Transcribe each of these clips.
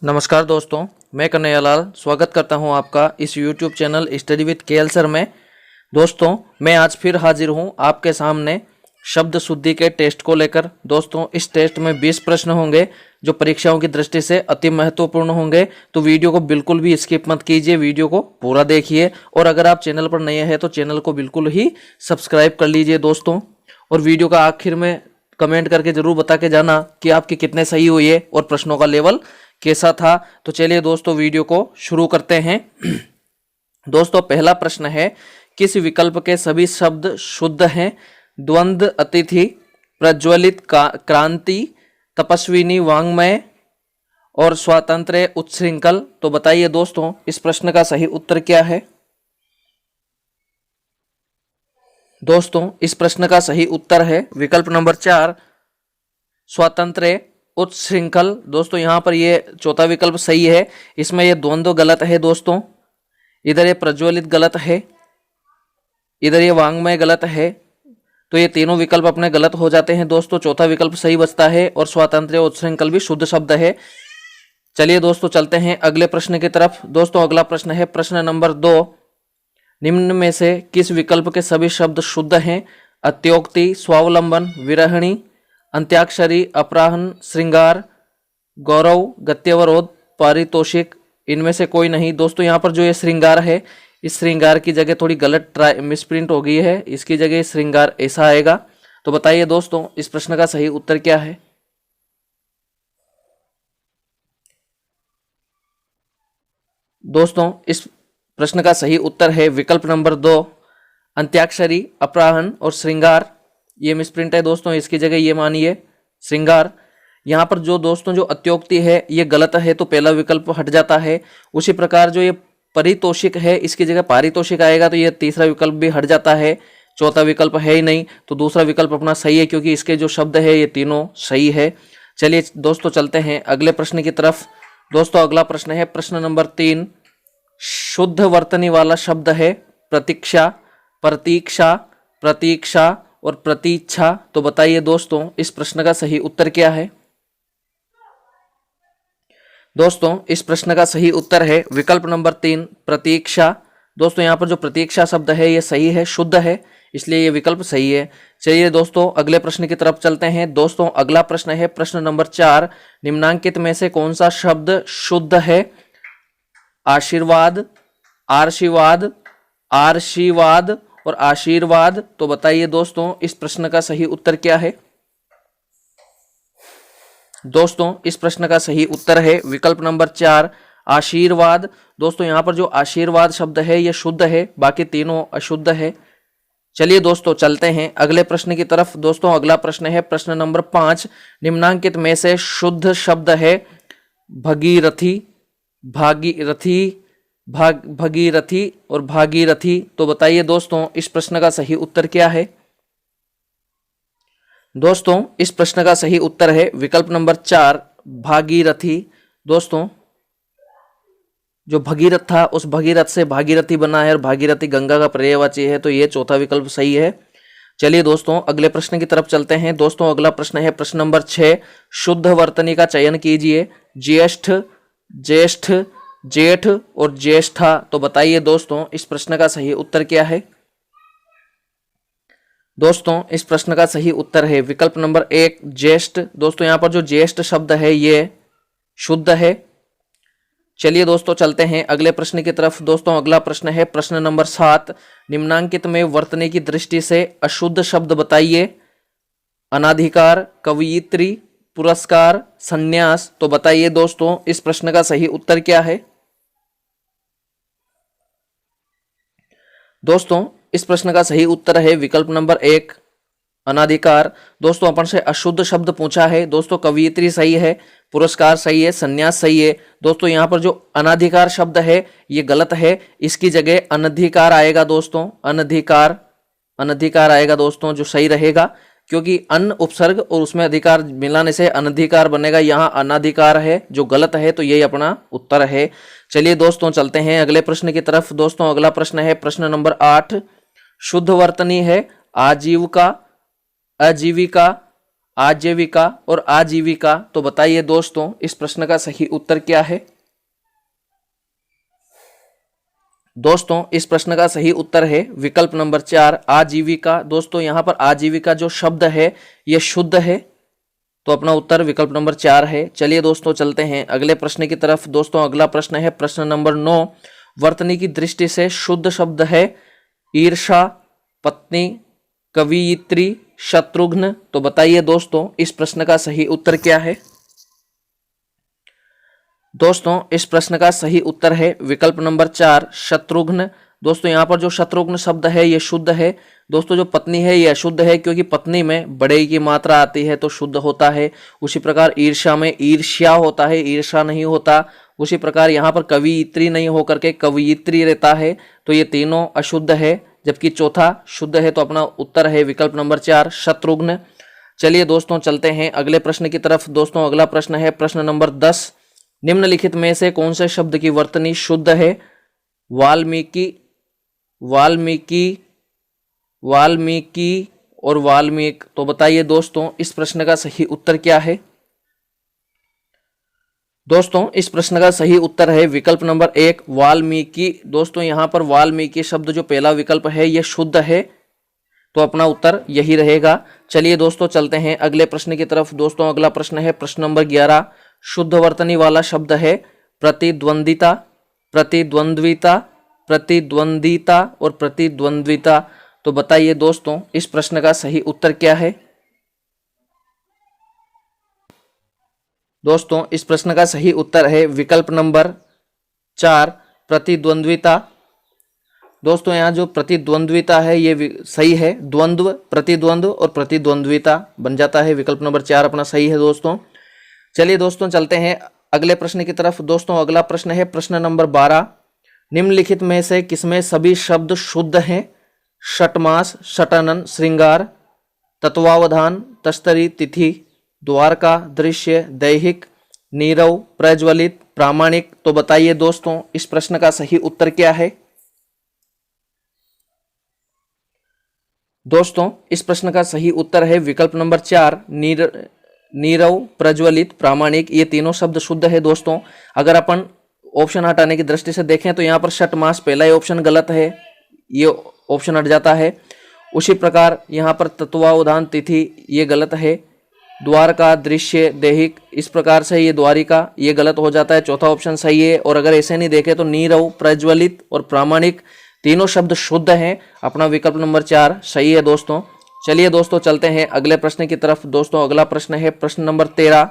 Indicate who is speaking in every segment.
Speaker 1: नमस्कार दोस्तों, मैं कन्हैयालाल स्वागत करता हूं आपका इस YouTube channel study with KL sir में। दोस्तों, मैं आज फिर हाजिर हूं आपके सामने शब्द शुद्धि के टेस्ट को लेकर। दोस्तों, इस टेस्ट में 20 प्रश्न होंगे जो परीक्षाओं की दृष्टि से अति महत्वपूर्ण होंगे, तो वीडियो को बिल्कुल भी स्किप मत कीजिए, वीडियो को पूरा देखिए। और अगर आप चैनल पर नए हैं तो चैनल को बिल्कुल ही सब्सक्राइब कर लीजिए दोस्तों। और वीडियो का आखिर में कमेंट करके जरूर बता के जाना कि आपके कितने सही हुए और प्रश्नों का लेवल कैसा था। तो चलिए दोस्तों, वीडियो को शुरू करते हैं। दोस्तों, पहला प्रश्न है, किस विकल्प के सभी शब्द शुद्ध हैं? द्वंद्व, अतिथि, प्रज्वलित, क्रांति, तपस्विनी, वांग्मय और स्वातंत्र्य, उच्छृंखल। तो बताइए दोस्तों, इस प्रश्न का सही उत्तर क्या है? दोस्तों, इस प्रश्न का सही उत्तर है विकल्प नंबर 4, स्वातंत्र्य, उच्छृंखल। दोस्तों, यहां पर ये चौथा विकल्प सही है, इसमें ये द्वंद्व गलत है दोस्तों, इधर ये प्रज्वलित गलत है, इधर ये वांग्मय गलत है, तो ये तीनों विकल्प अपने गलत हो जाते हैं दोस्तों। चौथा विकल्प सही बचता है और स्वातंत्र्य उच्छृंखल भी शुद्ध शब्द है। चलिए दोस्तों, चलते हैं अगले प्रश्न की तरफ। दोस्तों, अगला प्रश्न है प्रश्न नंबर 2, निम्न में से किस विकल्प के सभी शब्द शुद्ध हैं? अत्योक्ति, स्वावलंबन, विरहिणी, अंत्याक्षरी, अपराहन, श्रृंगार, गौरव, गत्यवरोध, पारितोषिक। इनमें से कोई नहीं। दोस्तों, यहाँ पर जो ये श्रृंगार है, इस श्रृंगार की जगह थोड़ी गलत मिसप्रिंट हो गई है, इसकी जगह श्रृंगार ऐसा आएगा। तो बताइए दोस्तों, इस प्रश्न का सही उत्तर क्या है? दोस्तों, इस प्रश्न का सही उत्तर है विकल्प नंबर 2, अंत्याक्षरी, अपराहन और श्रृंगार। ये मिसप्रिंट है दोस्तों, इसकी जगह ये मानिए श्रृंगार। यहाँ पर जो दोस्तों जो अत्योक्ति है ये गलत है, तो पहला विकल्प हट जाता है। उसी प्रकार जो ये परितोषिक है, इसकी जगह पारितोषिक आएगा, तो ये तीसरा विकल्प भी हट जाता है। चौथा विकल्प है ही नहीं, तो दूसरा विकल्प अपना सही है, क्योंकि इसके जो शब्द है ये तीनों सही है। चलिए दोस्तों, चलते हैं अगले प्रश्न की तरफ। दोस्तों, अगला प्रश्न है प्रश्न नंबर 3, शुद्ध वर्तनी वाला शब्द है प्रतीक्षा, प्रतीक्षा, प्रतीक्षा और प्रतीक्षा। तो बताइए दोस्तों, इस प्रश्न का सही उत्तर क्या है? दोस्तों, इस प्रश्न का सही उत्तर है विकल्प नंबर 3, प्रतीक्षा। दोस्तों, यहाँ पर जो प्रतीक्षा शब्द है ये सही है, शुद्ध है, इसलिए ये विकल्प सही है। चलिए दोस्तों, अगले प्रश्न की तरफ चलते हैं। दोस्तों, अगला प्रश्न है प्रश्न नंबर 4, निम्नांकित में से कौन सा शब्द शुद्ध है? आशीर्वाद, आर्शीवाद, आर्शीवाद और आशीर्वाद। तो बताइए दोस्तों, इस प्रश्न का सही उत्तर क्या है? दोस्तों, इस प्रश्न का सही उत्तर है विकल्प नंबर 4, आशीर्वाद। दोस्तों, यहाँ पर जो आशीर्वाद शब्द है ये शुद्ध है, बाकी तीनों अशुद्ध है। चलिए दोस्तों, चलते हैं अगले प्रश्न की तरफ। दोस्तों, अगला प्रश्न है प्रश्न नंबर 5, निम्नांकित में से शुद्ध शब्द है भगीरथी, भागीरथी, भगीरथी और भागीरथी। तो बताइए दोस्तों, इस प्रश्न का सही उत्तर क्या है? दोस्तों, इस प्रश्न का सही उत्तर है विकल्प नंबर 4, भागीरथी। दोस्तों, जो भगीरथ था उस भगीरथ से भागीरथी बना है और भागीरथी गंगा का पर्यायवाची है, तो ये चौथा विकल्प सही है। चलिए दोस्तों, अगले प्रश्न की तरफ चलते हैं। दोस्तों, अगला प्रश्न है प्रश्न नंबर 6, शुद्ध वर्तनी का चयन कीजिए, ज्येष्ठ, ज्येष्ठ, जेठ और ज्येष्ठा। तो बताइए दोस्तों, इस प्रश्न का सही उत्तर क्या है? दोस्तों, इस प्रश्न का सही उत्तर है विकल्प नंबर 1, ज्येष्ठ। दोस्तों, यहाँ पर जो ज्येष्ठ शब्द है ये शुद्ध है। चलिए दोस्तों, चलते हैं अगले प्रश्न की तरफ। दोस्तों, अगला प्रश्न है प्रश्न नंबर 7, निम्नांकित में वर्तनी की दृष्टि से अशुद्ध शब्द बताइए, अनाधिकार, कवयित्री, पुरस्कार, संन्यास। तो बताइए दोस्तों, इस प्रश्न का सही उत्तर क्या है? दोस्तों, इस प्रश्न का सही उत्तर है विकल्प नंबर 1, अनाधिकार। दोस्तों, अपन से अशुद्ध शब्द पूछा है। दोस्तों, कवयित्री सही है, पुरस्कार सही है, संन्यास सही है। दोस्तों, यहाँ पर जो अनाधिकार शब्द है ये गलत है, इसकी जगह अनधिकार आएगा दोस्तों, अनधिकार, अनधिकार आएगा दोस्तों, जो सही रहेगा, क्योंकि अन उपसर्ग और उसमें अधिकार मिलाने से अनधिकार बनेगा। यहाँ अनाधिकार है जो गलत है, तो यही अपना उत्तर है। चलिए दोस्तों, चलते हैं अगले प्रश्न की तरफ। दोस्तों, अगला प्रश्न है प्रश्न नंबर 8, शुद्ध वर्तनी है आजीविका, अजीविका, आजीविका और आजीविका। तो बताइए दोस्तों इस प्रश्न का सही उत्तर क्या है। दोस्तों इस प्रश्न का सही उत्तर है विकल्प नंबर 4 आजीविका। दोस्तों यहाँ पर आजीविका जो शब्द है यह शुद्ध है, तो अपना उत्तर विकल्प नंबर 4 है। चलिए दोस्तों चलते हैं अगले प्रश्न की तरफ। दोस्तों अगला प्रश्न है प्रश्न नंबर 9। वर्तनी की दृष्टि से शुद्ध शब्द है ईर्षा, पत्नी, कवियित्री, शत्रुघ्न। तो बताइए दोस्तों इस प्रश्न का सही उत्तर क्या है। दोस्तों इस प्रश्न का सही उत्तर है विकल्प नंबर 4 शत्रुघ्न। दोस्तों यहाँ पर जो शत्रुघ्न शब्द है ये शुद्ध है। दोस्तों जो पत्नी है ये अशुद्ध है, क्योंकि पत्नी में बड़े की मात्रा आती है तो शुद्ध होता है। उसी प्रकार ईर्ष्या में ईर्ष्या होता है, ईर्षा नहीं होता। उसी प्रकार यहाँ पर कवियित्री नहीं होकर के कवियित्री रहता है, तो ये तीनों अशुद्ध है, जबकि चौथा शुद्ध है। तो अपना उत्तर है विकल्प नंबर 4 शत्रुघ्न। चलिए दोस्तों चलते हैं अगले प्रश्न की तरफ। दोस्तों अगला प्रश्न है प्रश्न नंबर 10। निम्नलिखित में से कौन से शब्द की वर्तनी शुद्ध है। वाल्मीकि, वाल्मीकि, वाल्मीकि और वाल्मीकि। तो बताइए दोस्तों इस प्रश्न का सही उत्तर क्या है। दोस्तों इस प्रश्न का सही उत्तर है विकल्प नंबर 1 वाल्मीकि। दोस्तों यहाँ पर वाल्मीकि शब्द जो पहला विकल्प है यह शुद्ध है, तो अपना उत्तर यही रहेगा। चलिए दोस्तों चलते हैं अगले प्रश्न की तरफ। दोस्तों अगला प्रश्न है प्रश्न नंबर 11। शुद्ध वर्तनी वाला शब्द है प्रतिद्वंदिता, प्रतिद्वंद्विता, प्रतिद्वंदिता और प्रतिद्वंद्विता। तो बताइए दोस्तों इस प्रश्न का सही उत्तर क्या है। दोस्तों इस प्रश्न का सही उत्तर है विकल्प नंबर 4 प्रतिद्वंद्विता। दोस्तों यहाँ जो प्रतिद्वंद्विता है ये सही है। द्वंद्व, प्रतिद्वंद्व और प्रतिद्वंद्विता बन जाता है। विकल्प नंबर 4 अपना सही है दोस्तों। चलिए दोस्तों चलते हैं अगले प्रश्न की तरफ। दोस्तों अगला प्रश्न है प्रश्न नंबर 12। निम्नलिखित में से किसमें सभी शब्द शुद्ध हैं। षटमास, षटानन, श्रृंगार, तत्वावधान, तस्तरी, तिथि, द्वारका, दृश्य, दैहिक, नीरव, प्रज्वलित, प्रामाणिक। तो बताइए दोस्तों इस प्रश्न का सही उत्तर क्या है। दोस्तों इस प्रश्न का सही उत्तर है विकल्प नंबर 4 नीरव, प्रज्वलित, प्रामाणिक। ये तीनों शब्द शुद्ध है दोस्तों। अगर अपन ऑप्शन हटाने की दृष्टि से देखें तो यहाँ पर षटमास पहला ही ऑप्शन गलत है, ये ऑप्शन हट जाता है। उसी प्रकार यहाँ पर तत्वावधान, तिथि ये गलत है। द्वारका, दृश्य, दैहिक, इस प्रकार से ये द्वारिका ये गलत हो जाता है, चौथा ऑप्शन सही है। और अगर ऐसे नहीं देखे तो नीरव, प्रज्वलित और प्रामाणिक तीनों शब्द शुद्ध हैं। अपना विकल्प नंबर 4 सही है दोस्तों। चलिए दोस्तों चलते हैं अगले प्रश्न की तरफ। दोस्तों अगला प्रश्न है प्रश्न नंबर 13।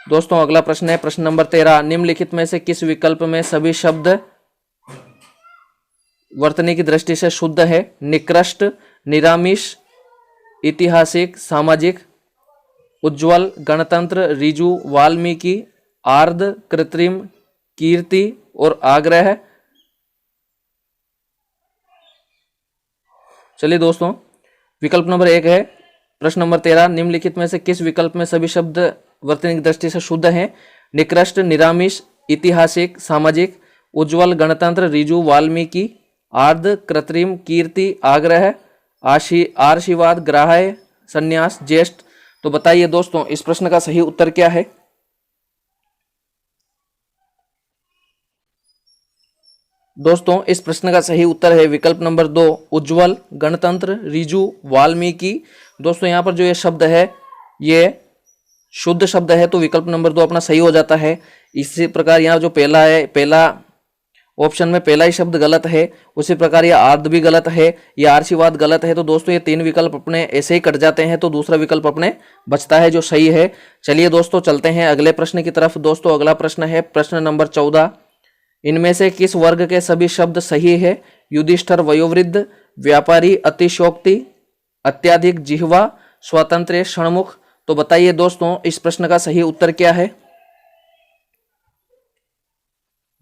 Speaker 1: दोस्तों अगला प्रश्न है प्रश्न नंबर 13। निम्नलिखित में से किस विकल्प में सभी शब्द वर्तनी की दृष्टि से शुद्ध है। निकृष्ट, निरामिष, ऐतिहासिक, सामाजिक, उज्ज्वल, गणतंत्र, ऋजु, वाल्मीकि, आर्द, कृत्रिम, कीर्ति और आग्रह। चलिए दोस्तों विकल्प नंबर 1 है प्रश्न नंबर 13। निम्नलिखित में से किस विकल्प में सभी शब्द वर्तनी की दृष्टि से शुद्ध हैं। निकृष्ट, निरामिष, ऐतिहासिक, सामाजिक, उज्ज्वल, गणतंत्र, ऋजु, वाल्मीकि, आर्द, कृत्रिम, कीर्ति, आग्रह, आशीर्वाद, ग्राह्य, संन्यास, ज्येष्ठ। तो बताइए दोस्तों इस प्रश्न का सही उत्तर क्या है। दोस्तों इस प्रश्न का सही उत्तर है विकल्प नंबर 2 उज्ज्वल, गणतंत्र, ऋजु, वाल्मीकि। दोस्तों यहाँ पर जो ये शब्द है ये शुद्ध शब्द है, तो विकल्प नंबर 2 अपना सही हो जाता है। इसी प्रकार यहाँ जो पहला है, पहला ऑप्शन में पहला ही शब्द गलत है। उसी प्रकार यह आर्द भी गलत है, यह आशीर्वाद गलत है। तो दोस्तों ये 3 विकल्प अपने ऐसे ही कट जाते हैं, तो दूसरा विकल्प अपने बचता है जो सही है। चलिए दोस्तों चलते हैं अगले प्रश्न की तरफ। दोस्तों अगला प्रश्न है प्रश्न नंबर 14। इनमें से किस वर्ग के सभी शब्द सही है। युधिष्ठिर, वयोवृद्ध, व्यापारी, अतिशयोक्ति, अत्याधिक, जिह्वा, स्वतंत्र, षण्मुख। तो बताइए दोस्तों इस प्रश्न का सही उत्तर क्या है।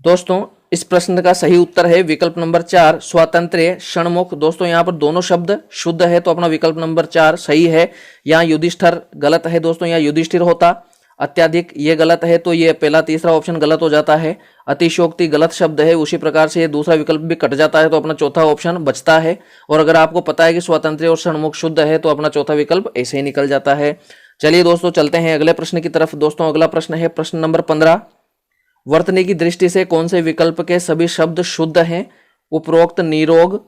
Speaker 1: दोस्तों इस प्रश्न का सही उत्तर है विकल्प नंबर 4 स्वातंत्र्य, षण्मुख। दोस्तों यहाँ पर दोनों शब्द शुद्ध है, तो अपना विकल्प नंबर 4 सही है। यहाँ युधिष्ठिर गलत है दोस्तों, यहाँ युधिष्ठिर होता। अत्याधिक ये गलत है, तो ये पहला तीसरा ऑप्शन गलत हो जाता है। अतिशयोक्ति गलत शब्द है, उसी प्रकार से ये दूसरा विकल्प भी कट जाता है, तो अपना चौथा ऑप्शन बचता है। और अगर आपको पता है कि स्वातंत्र्य और षणमुख शुद्ध है तो अपना चौथा विकल्प ऐसे ही निकल जाता है। चलिए दोस्तों चलते हैं अगले प्रश्न की तरफ। दोस्तों अगला प्रश्न है प्रश्न नंबर 15। वर्तनी की दृष्टि से कौन से विकल्प के सभी शब्द शुद्ध हैं? उपरोक्त निरोग,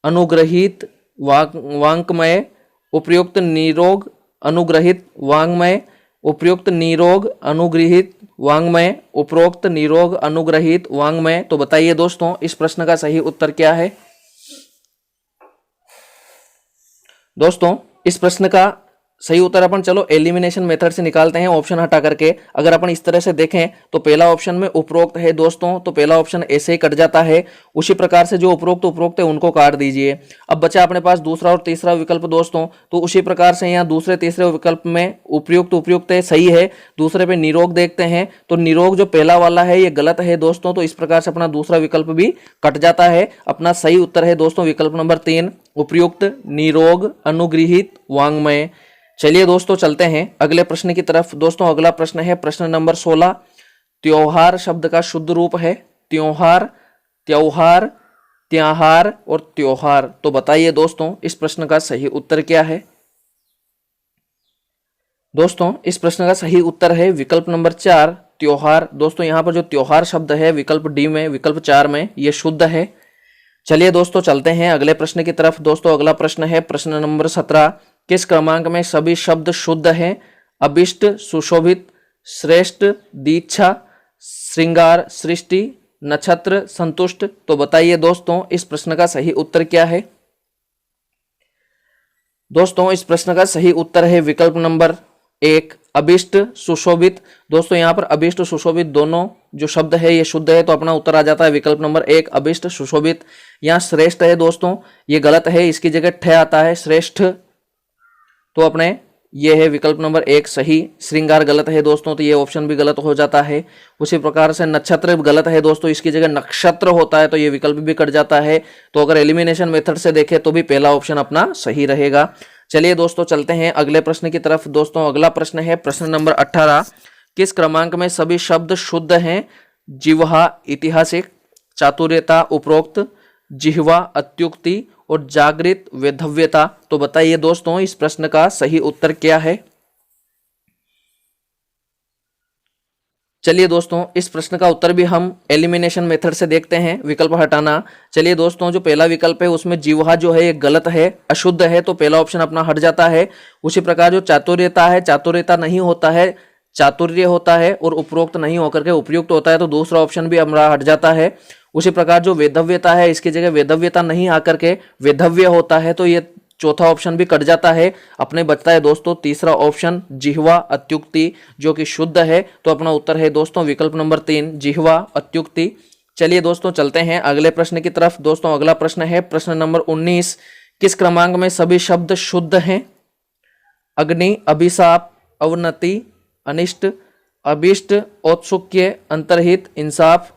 Speaker 1: अनुग्रहित, वांग्मय, उपयुक्त निरोग, अनुग्रहित, वांग्मय, उपयुक्त निरोग, अनुग्रहित, वांग्मय, उपरोक्त निरोग, अनुग्रहित, वांग्मय। तो बताइए दोस्तों इस प्रश्न का सही उत्तर क्या है? दोस्तों इस प्रश्न का सही उत्तर अपन चलो एलिमिनेशन मेथड से निकालते हैं, ऑप्शन हटा करके। अगर अपन इस तरह से देखें तो पहला ऑप्शन में उपरोक्त है दोस्तों, तो पहला ऑप्शन ऐसे ही कट जाता है। उसी प्रकार से जो उपरोक्त है उनको काट दीजिए। अब बचा अपने पास दूसरा और तीसरा विकल्प दोस्तों, तो उसी प्रकार से यहाँ दूसरे तीसरे विकल्प में उपयुक्त है, सही है। दूसरे पे निरोग देखते हैं, तो निरोग जो पहला वाला है ये गलत है दोस्तों, तो इस प्रकार से अपना दूसरा विकल्प भी कट जाता है। अपना सही उत्तर है दोस्तों विकल्प नंबर 3, उपयुक्त, निरोग, अनुगृहित, वांग्मय। चलिए दोस्तों चलते हैं अगले प्रश्न की तरफ। दोस्तों अगला प्रश्न है प्रश्न नंबर 16। त्योहार शब्द का शुद्ध रूप है त्योहार, त्योहार, त्योहार और त्योहार। तो बताइए दोस्तों इस प्रश्न का सही उत्तर क्या है? दोस्तों इस प्रश्न का सही उत्तर है विकल्प नंबर 4, त्योहार। दोस्तों यहाँ पर जो त्योहार शब्द है विकल्प डी में, विकल्प 4 में, ये शुद्ध है। चलिए दोस्तों चलते हैं अगले प्रश्न की तरफ। दोस्तों अगला प्रश्न है प्रश्न नंबर 17। किस क्रमांक में सभी शब्द शुद्ध हैं? अभिष्ट, सुशोभित, श्रेष्ठ, दीक्षा, श्रृंगार, सृष्टि, नक्षत्र, संतुष्ट। तो बताइए दोस्तों इस प्रश्न का सही उत्तर क्या है? दोस्तों इस प्रश्न का सही उत्तर है विकल्प नंबर 1, अभिष्ट, सुशोभित। दोस्तों यहाँ पर अभिष्ट सुशोभित दोनों जो शब्द है ये शुद्ध है, तो अपना उत्तर आ जाता है विकल्प नंबर 1, अभिष्ट सुशोभित। यहाँ श्रेष्ठ है दोस्तों, ये गलत है, इसकी जगह ठ आता है श्रेष्ठ, तो अपने ये है विकल्प नंबर 1 सही। श्रृंगार गलत है दोस्तों, तो ये ऑप्शन भी गलत हो जाता है। उसी प्रकार से नक्षत्र गलत है दोस्तों, इसकी जगह नक्षत्र होता है, तो ये विकल्प भी कट जाता है। तो अगर एलिमिनेशन मेथड से देखें तो भी पहला ऑप्शन अपना सही रहेगा। चलिए दोस्तों चलते हैं अगले प्रश्न की तरफ। दोस्तों अगला प्रश्न है प्रश्न नंबर 18। किस क्रमांक में सभी शब्द शुद्ध हैं? जिह्वा, ऐतिहासिक, चातुर्यता, उपरोक्त, जिह्वा, अत्युक्ति और जागृत, वैधव्यता। तो बताइए दोस्तों इस प्रश्न का सही उत्तर क्या है? चलिए दोस्तों इस प्रश्न का उत्तर भी हम एलिमिनेशन मेथड से देखते हैं, विकल्प हटाना। चलिए दोस्तों जो पहला विकल्प है उसमें जिह्वा जो है ये गलत है, अशुद्ध है, तो पहला ऑप्शन अपना हट जाता है। उसी प्रकार जो चातुर्यता है, चातुर्यता नहीं होता है, चातुर्य होता है, और उपरोक्त नहीं होकर के उपयुक्त होता है, तो दूसरा ऑप्शन भी हमारा हट जाता है। उसी प्रकार जो वेधव्यता है इसकी जगह वेधव्यता नहीं आकर के वेधव्य होता है, तो ये चौथा ऑप्शन भी कट जाता है। अपने बचता है दोस्तों तीसरा ऑप्शन जिह्वा, अत्युक्ति, जो कि शुद्ध है, तो अपना उत्तर है दोस्तों विकल्प नंबर 3, जिह्वा, अत्युक्ति। चलिए दोस्तों चलते हैं अगले प्रश्न की तरफ। दोस्तों अगला प्रश्न है प्रश्न नंबर 19। किस क्रमांक में सभी शब्द शुद्ध हैं? अग्नि, अभिशाप, अवनति, अनिष्ट, अभिष्ट, औत्सुक्य, अंतर्हित, इंसाफ,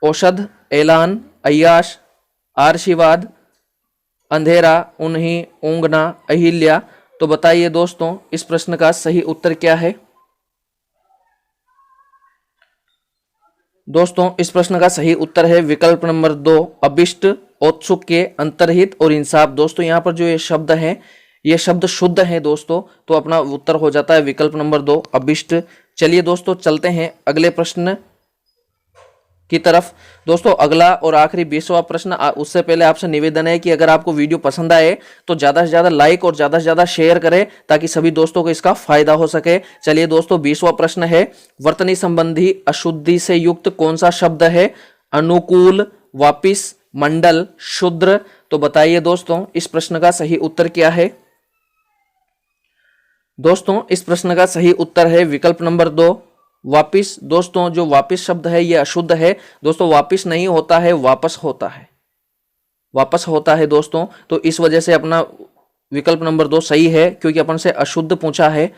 Speaker 1: औषध, ऐलान, अय्याश, आशीर्वाद, अंधेरा, उन्हीं, ऊंघना, अहिल्या। तो बताइए दोस्तों इस प्रश्न का सही उत्तर क्या है? दोस्तों इस प्रश्न का सही उत्तर है विकल्प नंबर 2, अभिष्ट, औत्सुक्य, अंतर्हित और इंसाफ। दोस्तों यहाँ पर जो ये शब्द हैं ये शब्द शुद्ध हैं दोस्तों, तो अपना उत्तर हो जाता है विकल्प नंबर 2, अभिष्ट। चलिए दोस्तों चलते हैं अगले प्रश्न की तरफ। दोस्तों अगला और आखिरी 20वां प्रश्न। उससे पहले आपसे निवेदन है कि अगर आपको वीडियो पसंद आए तो ज़्यादा से ज़्यादा लाइक और ज़्यादा से ज़्यादा शेयर करें ताकि सभी दोस्तों को इसका फायदा हो सके। चलिए दोस्तों 20वां प्रश्न है, वर्तनी संबंधी अशुद्धि से युक्त कौन सा शब्द है? अनुकूल, वापिस, मंडल, शूद्र। तो बताइए दोस्तों इस प्रश्न का सही उत्तर क्या है? दोस्तों इस प्रश्न का सही उत्तर है विकल्प नंबर 2, वापिस। दोस्तों जो वापिस शब्द है ये अशुद्ध है दोस्तों, वापिस नहीं होता है, वापस होता है, वापस होता है दोस्तों। तो इस वजह से अपना विकल्प नंबर 2 सही है, क्योंकि अपन से अशुद्ध पूछा है।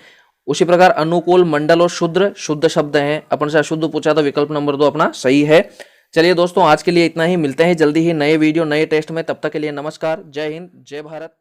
Speaker 1: उसी प्रकार अनुकूल, मंडल और शूद्र शुद्ध शब्द हैं, अपन से अशुद्ध पूछा तो विकल्प नंबर 2 अपना सही है। चलिए दोस्तों आज के लिए इतना ही, मिलते हैं जल्दी ही नए वीडियो नए टेस्ट में। तब तक के लिए नमस्कार, जय हिंद, जय भारत।